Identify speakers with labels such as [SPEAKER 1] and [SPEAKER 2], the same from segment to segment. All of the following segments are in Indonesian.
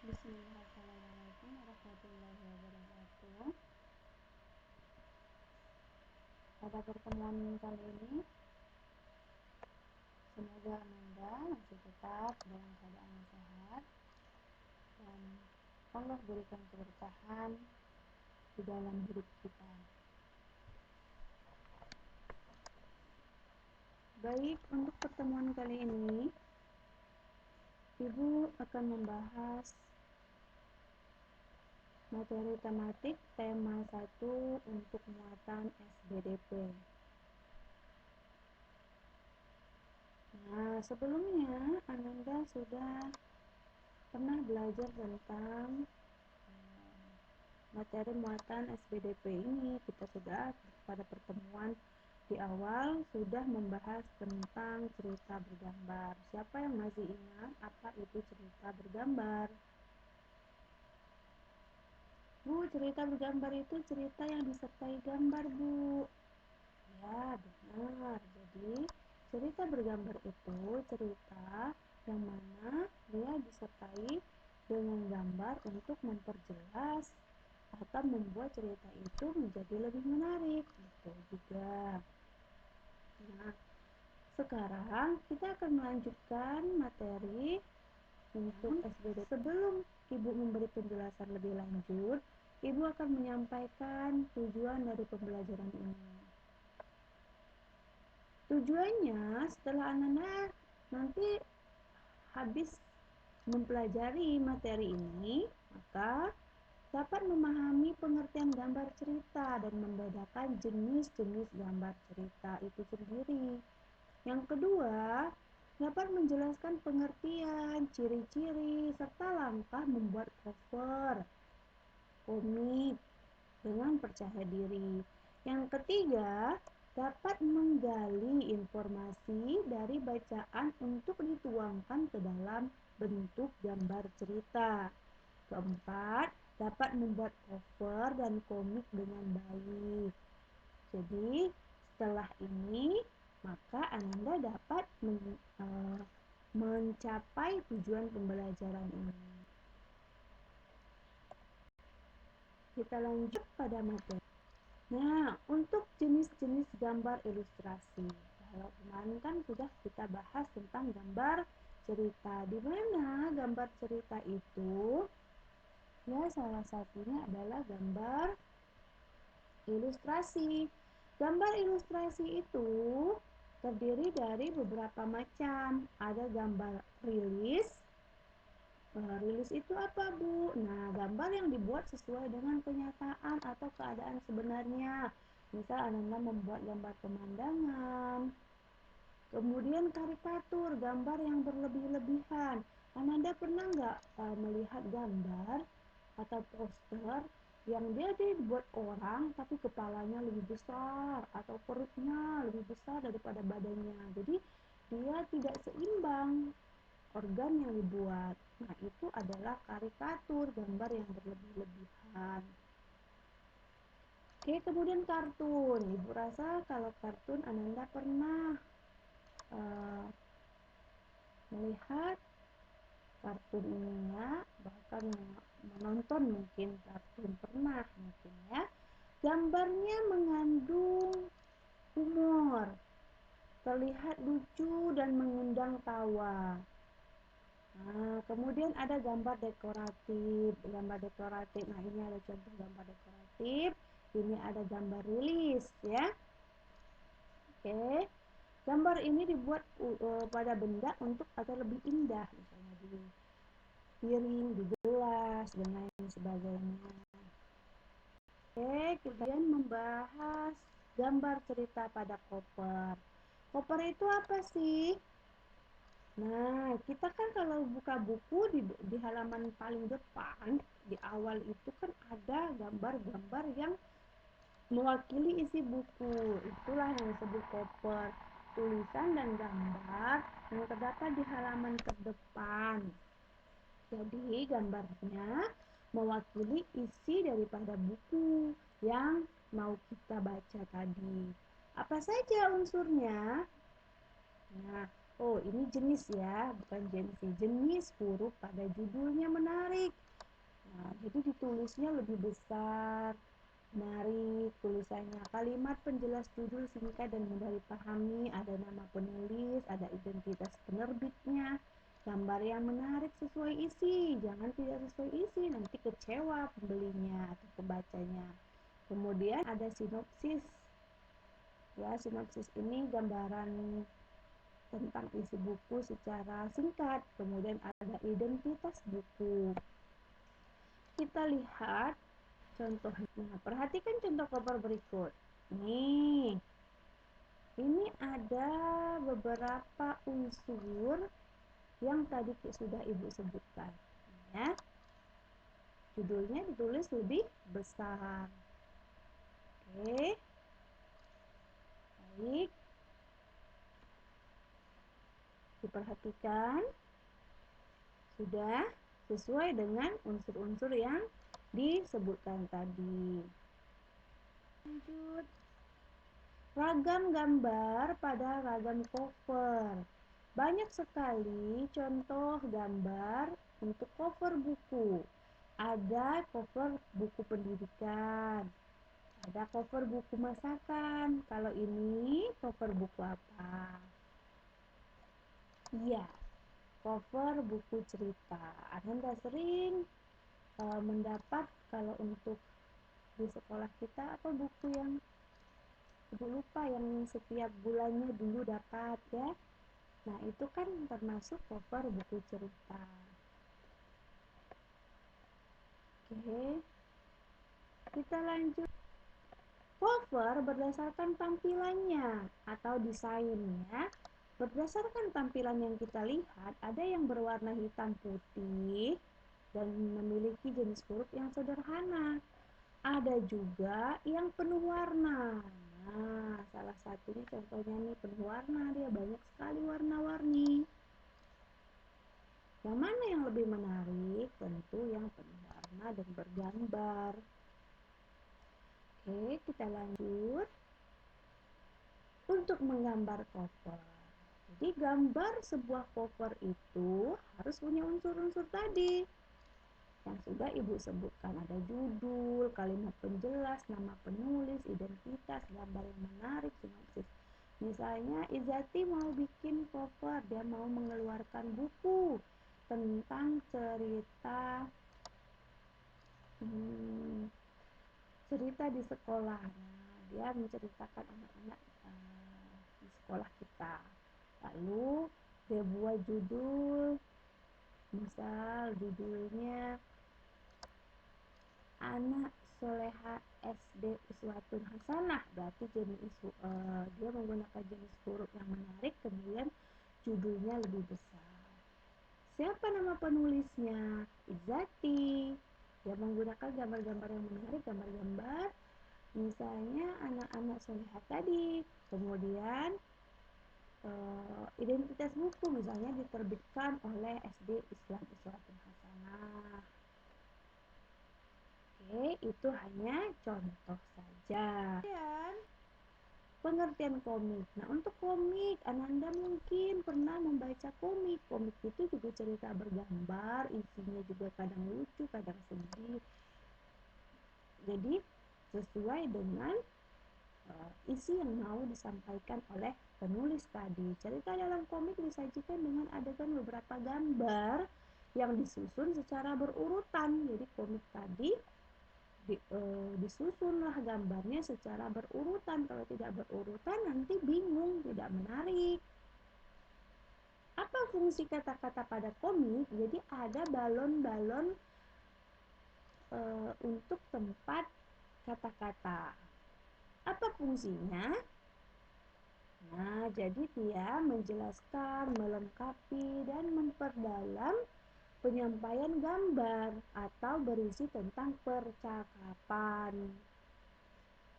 [SPEAKER 1] Bismillah, Assalamualaikum warahmatullahi wabarakatuh. Pada pertemuan kali ini, semoga Ananda masih tetap dalam keadaan sehat dan Allah berikan keberkahan di dalam hidup kita. Baik, untuk pertemuan kali ini, Ibu akan membahas materi tematik tema 1 untuk muatan SBDP. Nah, sebelumnya Ananda sudah pernah belajar tentang materi muatan SBDP ini. Kita sudah pada pertemuan di awal sudah membahas tentang cerita bergambar. Siapa yang masih ingat apa itu cerita bergambar? Bu, cerita bergambar itu cerita yang disertai gambar, Bu. Ya, benar. Jadi, cerita bergambar itu cerita yang mana dia disertai dengan gambar untuk memperjelas atau membuat cerita itu menjadi lebih menarik. Betul juga. Nah, sekarang kita akan melanjutkan materi untuk SBD. Sebelum Ibu memberi penjelasan lebih lanjut, Ibu akan menyampaikan tujuan dari pembelajaran ini. Tujuannya setelah Ananda nanti habis mempelajari materi ini, maka dapat memahami pengertian gambar cerita dan membedakan jenis-jenis gambar cerita itu sendiri. Yang kedua, dapat menjelaskan pengertian, ciri-ciri, serta langkah membuat cover komik dengan percaya diri. Yang ketiga, dapat menggali informasi dari bacaan untuk dituangkan ke dalam bentuk gambar cerita. Keempat, dapat membuat cover dan komik dengan baik. Jadi, setelah ini, maka Ananda dapat mencapai tujuan pembelajaran ini. Kita lanjut pada materi. Nah, untuk jenis-jenis gambar ilustrasi. Kalau kemarin kan sudah kita bahas tentang gambar cerita. Di mana gambar cerita itu ya salah satunya adalah gambar ilustrasi. Gambar ilustrasi itu terdiri dari beberapa macam. Ada gambar rilis. Rilis itu apa, Bu? Nah, gambar yang dibuat sesuai dengan kenyataan atau keadaan sebenarnya. Misal Ananda membuat gambar pemandangan. Kemudian karikatur, gambar yang berlebih-lebihan. Ananda pernah nggak melihat gambar atau poster yang dia dibuat orang tapi kepalanya lebih besar atau perutnya lebih besar daripada badannya. Jadi dia tidak seimbang organ yang dibuat. Nah, itu adalah karikatur, gambar yang berlebih-lebihan. Oke, kemudian kartun. Ibu rasa kalau kartun Ananda pernah melihat kartun ini ya, bahkan menonton mungkin kartun pernah mungkin ya. Gambarnya mengandung humor, terlihat lucu dan mengundang tawa. Nah, kemudian ada gambar dekoratif. Gambar dekoratif. Nah, ini ada contoh gambar dekoratif. Ini ada gambar rilis ya. Oke. Gambar ini dibuat pada benda untuk agar lebih indah, misalnya di piring, di gelas, dan lain sebagainya. Oke, kemudian membahas gambar cerita pada koper. Koper itu apa sih? Nah, kita kan kalau buka buku di halaman paling depan, di awal itu kan ada gambar-gambar yang mewakili isi buku. Itulah yang disebut cover. Tulisan dan gambar yang terdapat di halaman terdepan. Jadi, gambarnya mewakili isi daripada buku yang mau kita baca tadi. Apa saja unsurnya? Nah, Oh, ini jenis ya, bukan gengsi. Jenis huruf pada judulnya menarik. Nah, jadi ditulisnya lebih besar, menarik tulisannya. Kalimat penjelas judul singkat dan mudah dipahami, ada nama penulis, ada identitas penerbitnya, gambar yang menarik sesuai isi, jangan tidak sesuai isi, nanti kecewa pembelinya atau pembacanya. Kemudian ada sinopsis. Ya, sinopsis ini gambaran tentang isi buku secara singkat. Kemudian ada identitas buku. Kita lihat contohnya. Perhatikan contoh cover berikut. Nih, ini ada beberapa unsur yang tadi sudah Ibu sebutkan. Ya, judulnya ditulis lebih besar. Oke, baik. Diperhatikan. Sudah sesuai dengan unsur-unsur yang disebutkan tadi. Lanjut. Ragam gambar pada ragam cover. Banyak sekali contoh gambar untuk cover buku. Ada cover buku pendidikan, ada cover buku masakan. Kalau ini cover buku apa? Iya, cover buku cerita. Ananda sering mendapat kalau untuk di sekolah kita apa buku yang Ibu lupa yang setiap bulannya dulu dapat ya. Nah, itu kan termasuk cover buku cerita. Oke, kita lanjut. Cover berdasarkan tampilannya atau desainnya. Berdasarkan tampilan yang kita lihat, ada yang berwarna hitam putih dan memiliki jenis huruf yang sederhana. Ada juga yang penuh warna. Nah, salah satunya contohnya nih penuh warna, dia banyak sekali warna-warni. Yang mana yang lebih menarik? Tentu yang penuh warna dan bergambar. Oke, kita lanjut. Untuk menggambar cover. Jadi gambar sebuah cover itu harus punya unsur-unsur tadi yang sudah Ibu sebutkan. Ada judul, kalimat penjelas, nama penulis, identitas, gambar yang menarik, sinopsis. Misalnya Izati mau bikin cover, dia mau mengeluarkan buku tentang cerita cerita di sekolah. Nah, dia menceritakan anak-anak di sekolah kita. Lalu dia buat judul, misal judulnya Anak Soleha SD Uswatun Hasanah, berarti dia menggunakan jenis huruf yang menarik, kemudian judulnya lebih besar. Siapa nama penulisnya? Izati. Dia menggunakan gambar-gambar yang menarik, gambar-gambar misalnya anak-anak soleha tadi. Kemudian identitas buku misalnya diterbitkan oleh SD Islam Uswatun Hasanah. Oke, itu hanya contoh saja. Dan pengertian komik. Nah, untuk komik, Ananda mungkin pernah membaca komik. Komik itu juga cerita bergambar, isinya juga kadang lucu, kadang sedih. Jadi, sesuai dengan isi yang mau disampaikan oleh penulis tadi. Cerita dalam komik disajikan dengan adegan beberapa gambar yang disusun secara berurutan. Jadi komik tadi disusunlah gambarnya secara berurutan. Kalau tidak berurutan nanti bingung, tidak menarik. Apa fungsi kata-kata pada komik? Jadi ada balon-balon untuk tempat kata-kata. Apa fungsinya? Nah, jadi dia menjelaskan, melengkapi, dan memperdalam penyampaian gambar atau berisi tentang percakapan.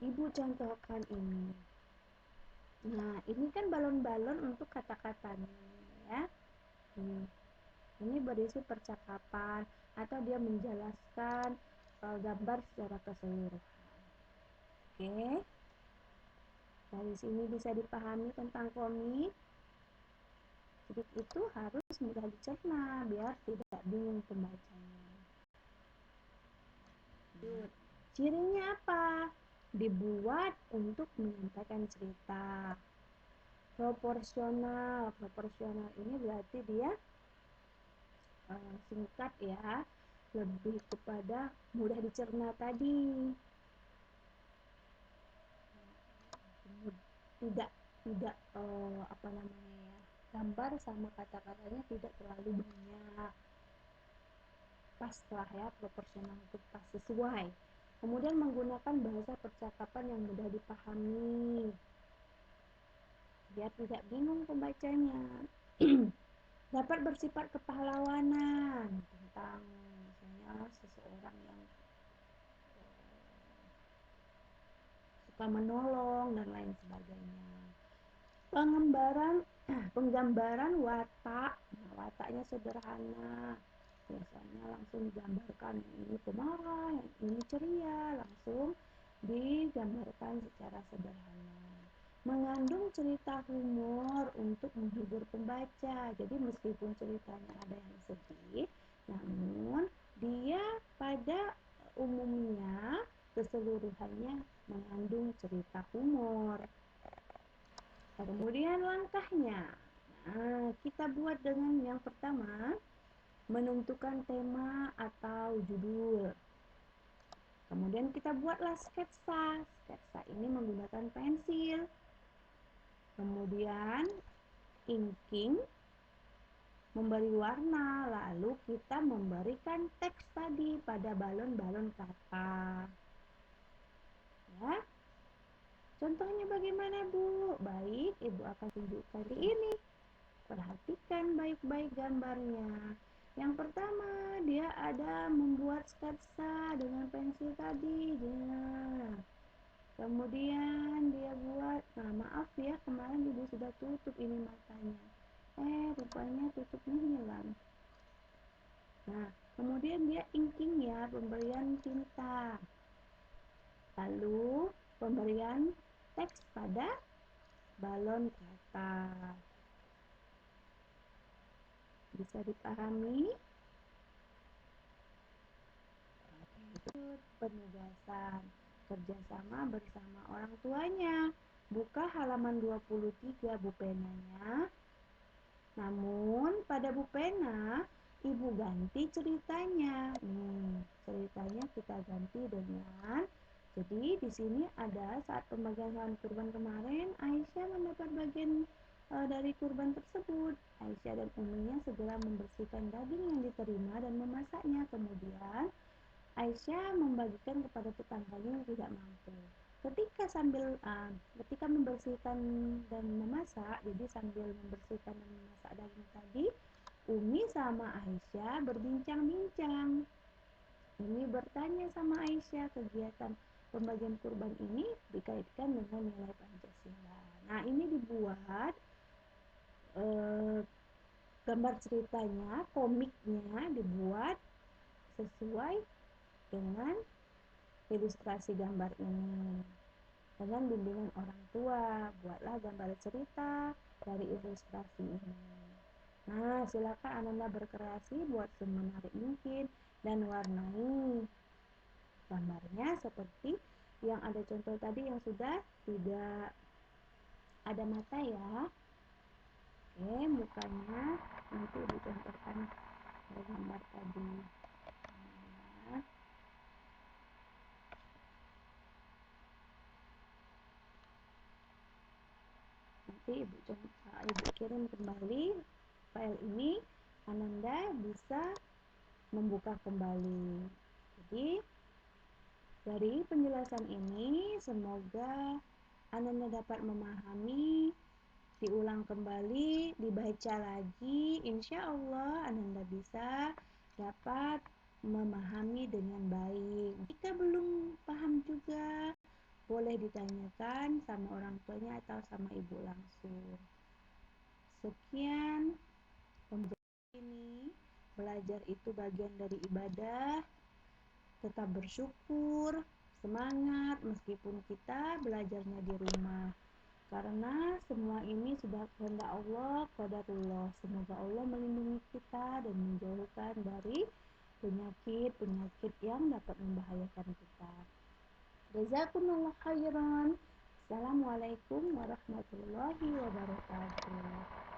[SPEAKER 1] Ibu contohkan ini. Nah, ini kan balon-balon untuk kata-katanya ya. Ini berisi percakapan atau dia menjelaskan gambar secara keseluruhan. Oke. Dari sini bisa dipahami tentang komik. Huruf itu harus mudah dicerna biar tidak bingung pembacanya. Cirinya apa? Dibuat untuk menyampaikan cerita. Proporsional. Proporsional ini berarti dia singkat ya, lebih kepada mudah dicerna tadi. Tidak apa namanya ya, gambar sama kata-katanya tidak terlalu banyak, pas lah ya, proporsional itu pas, sesuai. Kemudian menggunakan bahasa percakapan yang mudah dipahami biar tidak bingung pembacanya. Dapat bersifat kepahlawanan tentang misalnya seseorang yang suka menolong dan lain sebagainya. Penggambaran watak. Nah, wataknya sederhana, biasanya langsung digambarkan, yang ini pemarah, yang ini ceria, langsung digambarkan secara sederhana. Mengandung cerita humor untuk menghibur pembaca. Jadi meskipun ceritanya ada yang sedih, namun dia pada umumnya keseluruhannya mengandung cerita humor. Kemudian langkahnya. Nah, kita buat dengan yang pertama, menentukan tema atau judul. Kemudian kita buatlah sketsa. Sketsa ini menggunakan pensil. Kemudian inking, memberi warna, lalu kita memberikan teks tadi pada balon-balon kata. Ya. Contohnya bagaimana, Bu? Baik, Ibu akan tunjukkan di ini. Perhatikan baik-baik gambarnya. Yang pertama, dia ada membuat sketsa dengan pensil tadi. Nah, kemudian dia buat, nah maaf ya, kemarin Ibu sudah tutup ini matanya. Rupanya tutupnya hilang. Nah, kemudian dia inking ya, pemberian tinta. Lalu, pemberian teks pada balon kata. Bisa dipahami? Penugasan kerjasama bersama orang tuanya. Buka halaman 23 Bu penanya. Namun pada Bu pena Ibu ganti ceritanya. Ceritanya kita ganti dengan, jadi di sini ada saat pembagian hewan kurban kemarin, Aisyah mendapat bagian dari kurban tersebut. Aisyah dan uminya segera membersihkan daging yang diterima dan memasaknya. Kemudian Aisyah membagikan kepada tetangganya yang tidak mampu. Ketika membersihkan dan memasak, jadi sambil membersihkan dan memasak daging tadi, Umi sama Aisyah berbincang-bincang. Umi bertanya sama Aisyah, kegiatan pembagian kurban ini dikaitkan dengan nilai Pancasila. Nah, ini dibuat gambar ceritanya, komiknya dibuat sesuai dengan ilustrasi gambar ini. Dengan bimbingan orang tua, buatlah gambar cerita dari ilustrasi ini. Nah, silakan Ananda berkreasi, buat semenarik mungkin dan warnai gambarnya seperti yang ada contoh tadi yang sudah tidak ada mata ya. Oke, mukanya nanti dicontohkan pada gambar tadi. Nah, nanti Ibu kirim kembali file ini, Ananda bisa membuka kembali. Jadi dari penjelasan ini semoga Ananda dapat memahami, diulang kembali, dibaca lagi, insya Allah Ananda bisa dapat memahami dengan baik. Jika belum paham juga, boleh ditanyakan sama orang tuanya atau sama ibu langsung. Sekian pembelajaran ini. Belajar itu bagian dari ibadah. Tetap bersyukur, semangat meskipun kita belajarnya di rumah. karena semua ini sudah kehendak Allah, qadarullah. Semoga Allah melindungi kita dan menjauhkan dari penyakit-penyakit yang dapat membahayakan kita. Jazakumullah khairan. Assalamualaikum warahmatullahi wabarakatuh.